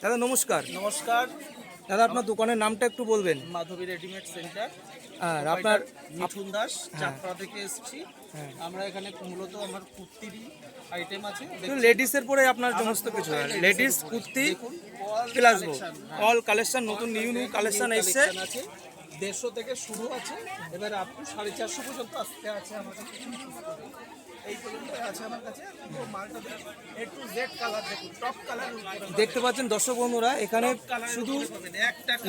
দাদা নমস্কার। নমস্কার দাদা আপনার দোকানের নামটা একটু বলবেন। মাধবী রেডিমেড সেন্টার। আর আপনার মিঠুন দাস চাকরা থেকে এসেছি। আমরা এখানে মূলত আমার কুর্তিরই আইটেম আছে। লেডিসের পরে আপনার সমস্ত কিছু ladies kurti plus all collection, নতুন নিউ কালেকশন এসেছে। 150 থেকে শুরু আছে, এবার আপনি 450 পর্যন্ত আসতে আছে আমাদের এই পর্যন্ত আছে আমার কাছে। মালটা A to Z কালার দেখুন, টপ কালার দেখতে পাচ্ছেন দর্শক বন্ধুরা, এখানে শুধু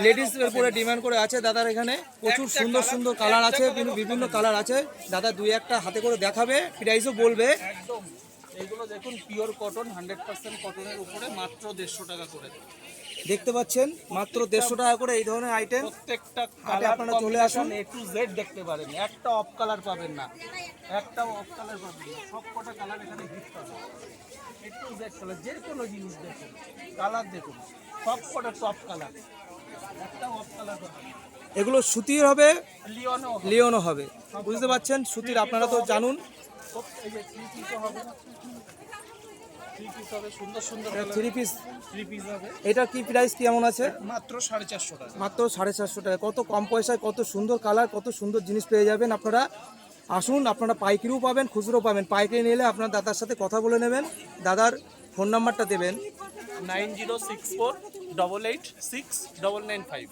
লেডিস এর উপরে ডিমান্ড করে আছে। দাদার এখানে প্রচুর সুন্দর সুন্দর কালার আছে, বিভিন্ন কালার আছে। দাদা দুই একটা হাতে করে দেখাবে, প্রাইসও বলবে। একদম এইগুলো দেখুন পিওর কটন, 100% কটনের উপরে মাত্র 150 টাকা করে। দেখতে পাচ্ছেন মাত্র 150 টাকা করে এই ধরনের আইটেম। প্রত্যেকটা কালার আপনারা চলে আসুন, A to Z দেখতে পারেন। একটা অফ কালার পাবেন না, একটাও অফ কালার পাবেন না, সব কটা কালার এখানে হিট পাবেন। A to Z কালার, যে কোনো জিনিস দেখুন, কালার দেখুন, সব কটা টপ কালার, একটাও অফ কালার পাবেন না। এগুলো সুতির হবে, লিওনো হবে, বুঝতে পাচ্ছেন সুতির, আপনারা তো জানুন। এই যে থ্রি পিস হবে, সুন্দর সুন্দর থ্রি পিস হবে। এটা কি প্রাইস কেমন আছে? মাত্র 450 টাকা। মাত্র 450 টাকা। কত কম পয়সায় কত সুন্দর কালার, কত সুন্দর জিনিস পেয়ে যাবেন আপনারা। আসুন, আপনারা পাইকারিও পাবেন, খুচরো পাবেন। পাইকারি নিলে আপনার দাদার সাথে কথা বলে নেবেন। দাদার ফোন নাম্বারটা দেবেন। 9064886995।